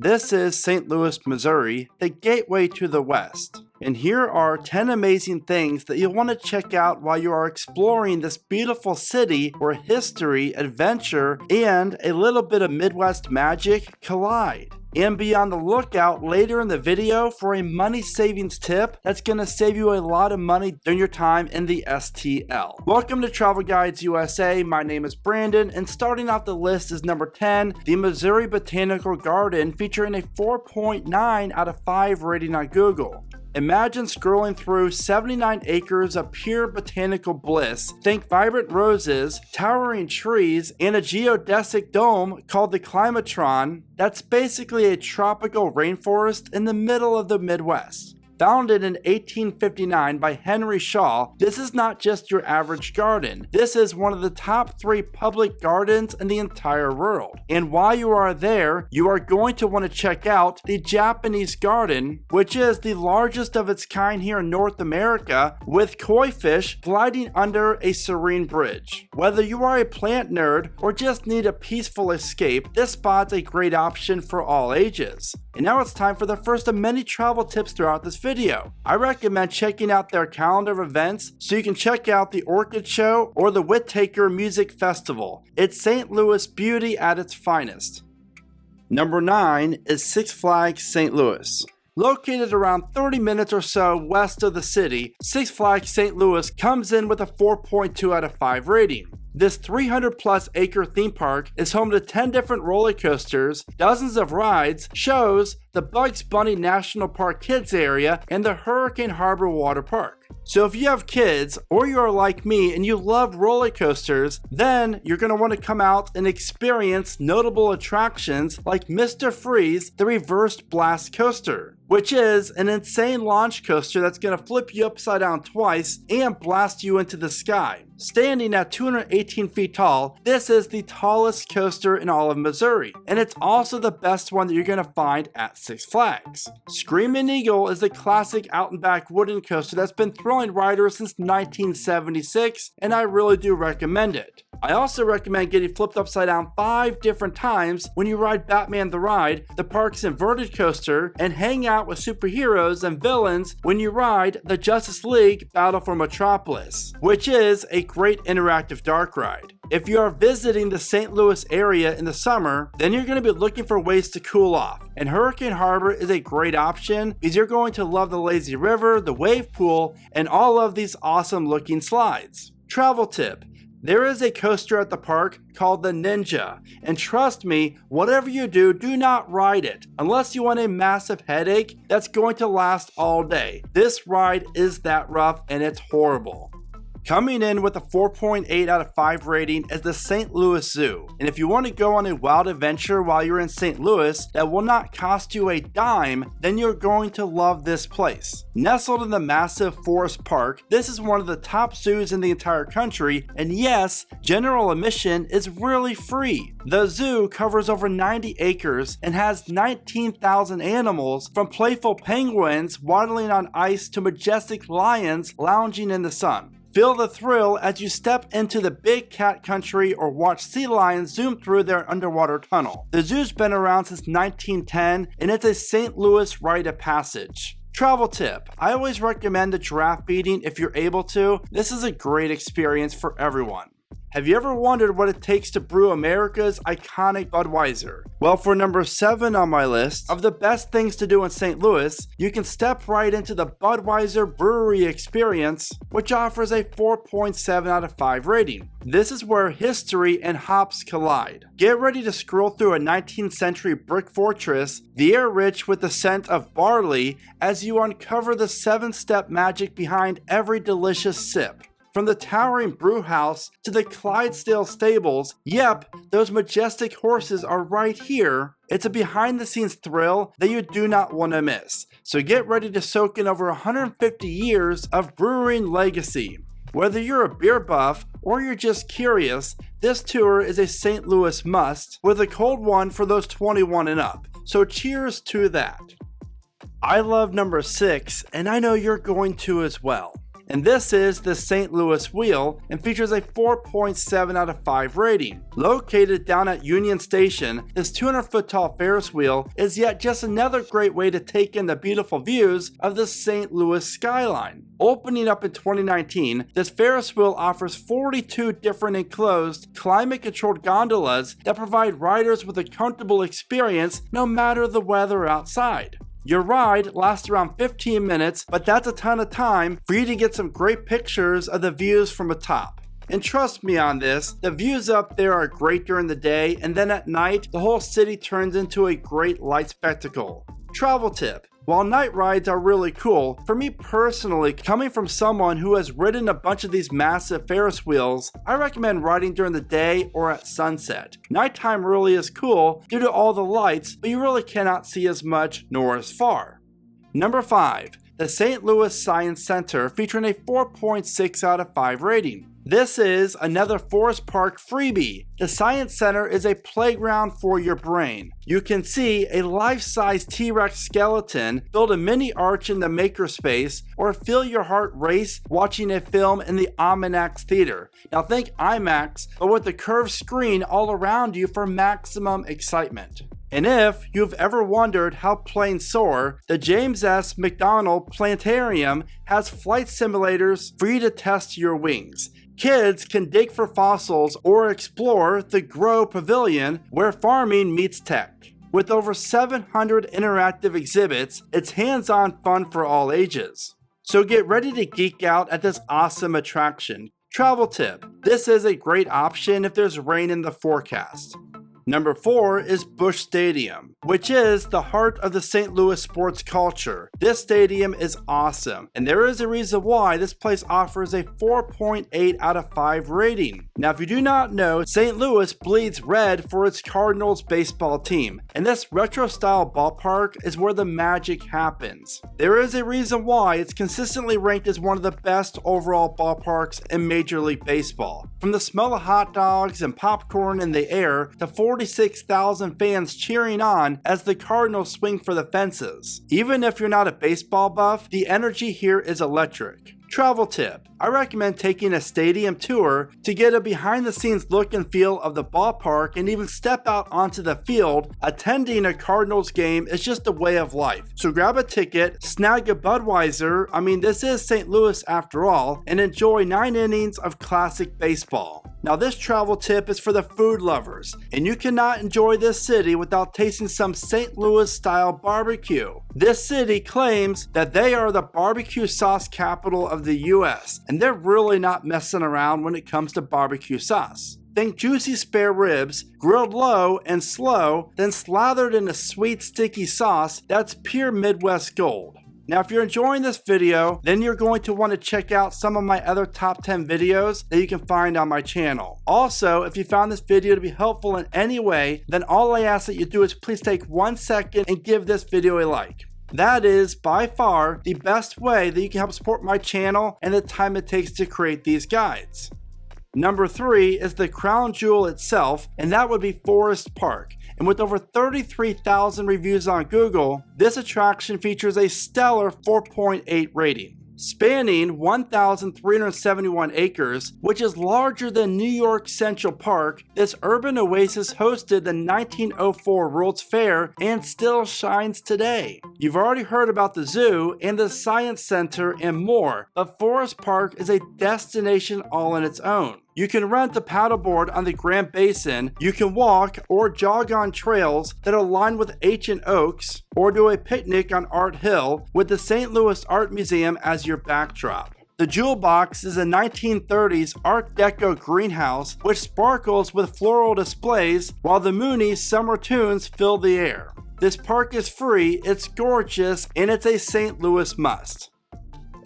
This is St. Louis, Missouri, the gateway to the West. And here are 10 amazing things that you'll want to check out while you are exploring this beautiful city where history, adventure, and a little bit of Midwest magic collide. And be on the lookout later in the video for a money savings tip that's going to save you a lot of money during your time in the STL. Welcome to Travel Guides USA. My name is Brandon, and starting off the list is number 10, the Missouri Botanical Garden, featuring a 4.9 out of 5 rating on Google. Imagine scrolling through 79 acres of pure botanical bliss. Think vibrant roses, towering trees, and a geodesic dome called the Climatron that's basically a tropical rainforest in the middle of the Midwest. Founded in 1859 by Henry Shaw, this is not just your average garden. This is one of the top 3 public gardens in the entire world. And while you are there, you are going to want to check out the Japanese garden, which is the largest of its kind here in North America, with koi fish gliding under a serene bridge. Whether you are a plant nerd or just need a peaceful escape, this spot's a great option for all ages. And now it's time for the first of many travel tips throughout this video. I recommend checking out their calendar of events so you can check out the Orchid Show or the Whittaker Music Festival. It's St. Louis beauty at its finest. Number 9 is Six Flags St. Louis. Located around 30 minutes or so west of the city, Six Flags St. Louis comes in with a 4.2 out of 5 rating. This 300-plus acre theme park is home to 10 different roller coasters, dozens of rides, shows, the Bugs Bunny National Park Kids area, and the Hurricane Harbor Water Park. So if you have kids, or you are like me and you love roller coasters, then you're going to want to come out and experience notable attractions like Mr. Freeze, the reversed blast coaster, which is an insane launch coaster that's going to flip you upside down twice and blast you into the sky. Standing at 218 feet tall, this is the tallest coaster in all of Missouri, and it's also the best one that you're going to find at Six Flags. Screaming Eagle is the classic out and back wooden coaster that's been thrilling riders since 1976, and I really do recommend it. I also recommend getting flipped upside down 5 different times when you ride Batman the Ride, the park's inverted coaster, and hang out with superheroes and villains when you ride the Justice League Battle for Metropolis, which is a great interactive dark ride. If you are visiting the St. Louis area in the summer, then you're going to be looking for ways to cool off, and Hurricane Harbor is a great option because you're going to love the lazy river, the wave pool, and all of these awesome looking slides. Travel tip: there is a coaster at the park called the Ninja, and trust me, whatever you do, do not ride it unless you want a massive headache that's going to last all day. This ride is that rough and it's horrible. Coming in with a 4.8 out of 5 rating is the St. Louis Zoo. And if you want to go on a wild adventure while you're in St. Louis that will not cost you a dime, then you're going to love this place. Nestled in the massive Forest Park, this is one of the top zoos in the entire country, and yes, general admission is really free. The zoo covers over 90 acres and has 19,000 animals, from playful penguins waddling on ice to majestic lions lounging in the sun. Feel the thrill as you step into the big cat country or watch sea lions zoom through their underwater tunnel. The zoo's been around since 1910, and it's a St. Louis rite of passage. Travel tip: I always recommend the giraffe feeding if you're able to. This is a great experience for everyone. Have you ever wondered what it takes to brew America's iconic Budweiser? Well, for number 7 on my list of the best things to do in St. Louis, you can step right into the Budweiser Brewery Experience, which offers a 4.7 out of 5 rating. This is where history and hops collide. Get ready to scroll through a 19th century brick fortress, the air rich with the scent of barley, as you uncover the 7-step magic behind every delicious sip. From the towering brew house to the Clydesdale stables, yep, those majestic horses are right here. It's a behind-the-scenes thrill that you do not want to miss. So get ready to soak in over 150 years of brewing legacy. Whether you're a beer buff or you're just curious, this tour is a St. Louis must, with a cold one for those 21 and up. So cheers to that. I love number 6, and I know you're going to as well. And this is the St. Louis Wheel and features a 4.7 out of 5 rating. Located down at Union Station, this 200-foot tall Ferris wheel is yet just another great way to take in the beautiful views of the St. Louis skyline. Opening up in 2019, this Ferris wheel offers 42 different enclosed, climate-controlled gondolas that provide riders with a comfortable experience no matter the weather outside. Your ride lasts around 15 minutes, but that's a ton of time for you to get some great pictures of the views from the top. And trust me on this, the views up there are great during the day, and then at night, the whole city turns into a great light spectacle. Travel tip. While night rides are really cool, for me personally, coming from someone who has ridden a bunch of these massive Ferris wheels, I recommend riding during the day or at sunset. Nighttime really is cool due to all the lights, but you really cannot see as much nor as far. Number 5. The St. Louis Science Center, featuring a 4.6 out of 5 rating. This is another Forest Park freebie. The Science Center is a playground for your brain. You can see a life-size T-Rex skeleton, build a mini arch in the makerspace, or feel your heart race watching a film in the IMAX theater. Now think IMAX, but with a curved screen all around you for maximum excitement. And if you've ever wondered how planes soar, the James S. McDonald Planetarium has flight simulators for you to test your wings. Kids can dig for fossils or explore the Grow Pavilion, where farming meets tech. With over 700 interactive exhibits, it's hands-on fun for all ages. So get ready to geek out at this awesome attraction. Travel tip. This is a great option if there's rain in the forecast. Number 4 is Busch Stadium, which is the heart of the St. Louis sports culture. This stadium is awesome, and there is a reason why this place offers a 4.8 out of 5 rating. Now, if you do not know, St. Louis bleeds red for its Cardinals baseball team, and this retro-style ballpark is where the magic happens. There is a reason why it's consistently ranked as one of the best overall ballparks in Major League Baseball. From the smell of hot dogs and popcorn in the air to 46,000 fans cheering on as the Cardinals swing for the fences. Even if you're not a baseball buff, the energy here is electric. Travel tip. I recommend taking a stadium tour to get a behind the scenes look and feel of the ballpark and even step out onto the field. Attending a Cardinals game is just a way of life. So grab a ticket, snag a Budweiser, this is St. Louis after all, and enjoy 9 innings of classic baseball. Now this travel tip is for the food lovers, and you cannot enjoy this city without tasting some St. Louis style barbecue. This city claims that they are the barbecue sauce capital of the US, and they're really not messing around when it comes to barbecue sauce. Think juicy spare ribs, grilled low and slow, then slathered in a sweet sticky sauce that's pure Midwest gold. Now, if you're enjoying this video, then you're going to want to check out some of my other top 10 videos that you can find on my channel. Also, if you found this video to be helpful in any way, then all I ask that you do is please take 1 second and give this video a like. That is, by far, the best way that you can help support my channel and the time it takes to create these guides. Number 3 is the crown jewel itself, and that would be Forest Park. And with over 33,000 reviews on Google, this attraction features a stellar 4.8 rating. Spanning 1,371 acres, which is larger than New York Central Park, this urban oasis hosted the 1904 World's Fair and still shines today. You've already heard about the zoo and the Science Center and more, but Forest Park is a destination all on its own. You can rent a paddleboard on the Grand Basin, you can walk or jog on trails that are lined with ancient oaks, or do a picnic on Art Hill with the St. Louis Art Museum as your backdrop. The Jewel Box is a 1930s Art Deco greenhouse which sparkles with floral displays while the Moonies' summer tunes fill the air. This park is free, it's gorgeous, and it's a St. Louis must.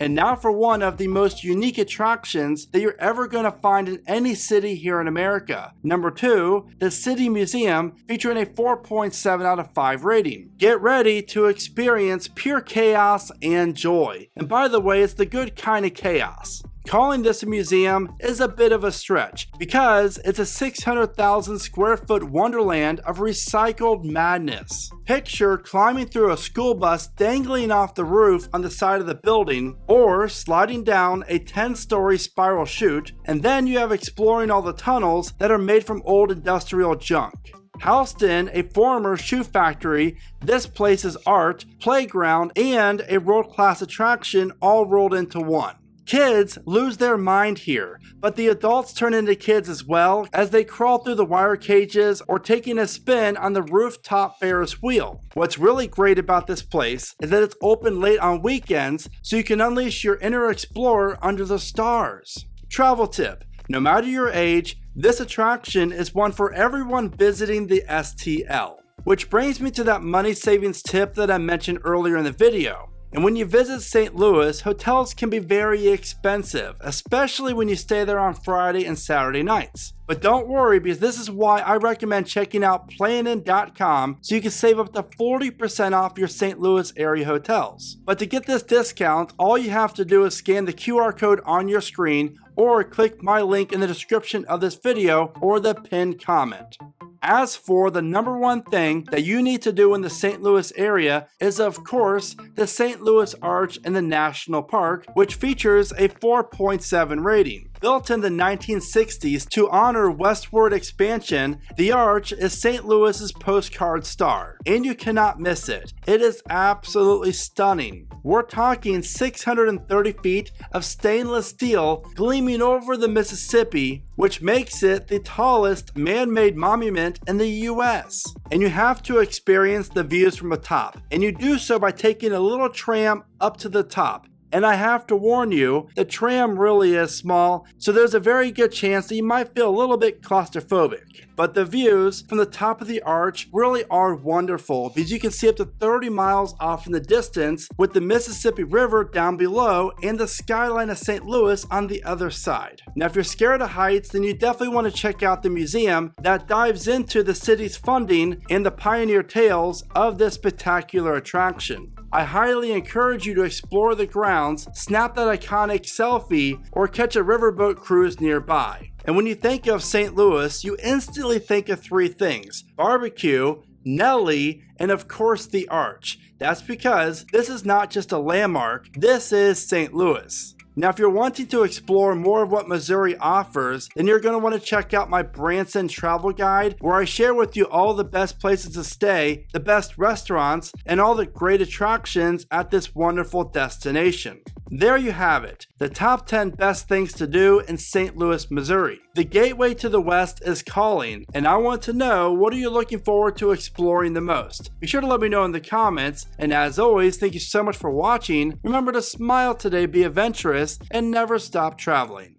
And now for one of the most unique attractions that you're ever going to find in any city here in America. Number 2, the City Museum, featuring a 4.7 out of 5 rating. Get ready to experience pure chaos and joy. And by the way, it's the good kind of chaos. Calling this a museum is a bit of a stretch because it's a 600,000 square foot wonderland of recycled madness. Picture climbing through a school bus dangling off the roof on the side of the building, or sliding down a 10-story spiral chute, and then you have exploring all the tunnels that are made from old industrial junk. Housed in a former shoe factory, this place is art, playground, and a world-class attraction all rolled into one. Kids lose their mind here, but the adults turn into kids as well as they crawl through the wire cages or taking a spin on the rooftop Ferris wheel. What's really great about this place is that it's open late on weekends, so you can unleash your inner explorer under the stars. Travel tip: no matter your age, this attraction is one for everyone visiting the STL. Which brings me to that money savings tip that I mentioned earlier in the video. And when you visit St. Louis, hotels can be very expensive, especially when you stay there on Friday and Saturday nights. But don't worry, because this is why I recommend checking out planin.com so you can save up to 40% off your St. Louis area hotels. But to get this discount, all you have to do is scan the QR code on your screen or click my link in the description of this video or the pinned comment. As for the number one thing that you need to do in the St. Louis area is, of course, the St. Louis Arch in the National Park, which features a 4.7 rating. Built in the 1960s to honor westward expansion, the arch is St. Louis's postcard star, and you cannot miss it. It is absolutely stunning. We're talking 630 feet of stainless steel gleaming over the Mississippi, which makes it the tallest man-made monument in the US. And you have to experience the views from the top, and you do so by taking a little tram up to the top. And I have to warn you, the tram really is small, so there's a very good chance that you might feel a little bit claustrophobic. But the views from the top of the arch really are wonderful because you can see up to 30 miles off in the distance with the Mississippi River down below and the skyline of St. Louis on the other side. Now, if you're scared of heights, then you definitely want to check out the museum that dives into the city's funding and the pioneer tales of this spectacular attraction. I highly encourage you to explore the grounds, snap that iconic selfie, or catch a riverboat cruise nearby. And when you think of St. Louis, you instantly think of three things: barbecue, Nelly, and of course the arch. That's because this is not just a landmark, this is St. Louis. Now, if you're wanting to explore more of what Missouri offers, then you're going to want to check out my Branson travel guide, where I share with you all the best places to stay, the best restaurants, and all the great attractions at this wonderful destination. There you have it, the top 10 best things to do in St. Louis, Missouri. The gateway to the West is calling, and I want to know, what are you looking forward to exploring the most? Be sure to let me know in the comments, and as always, thank you so much for watching. Remember to smile today, be adventurous, and never stop traveling.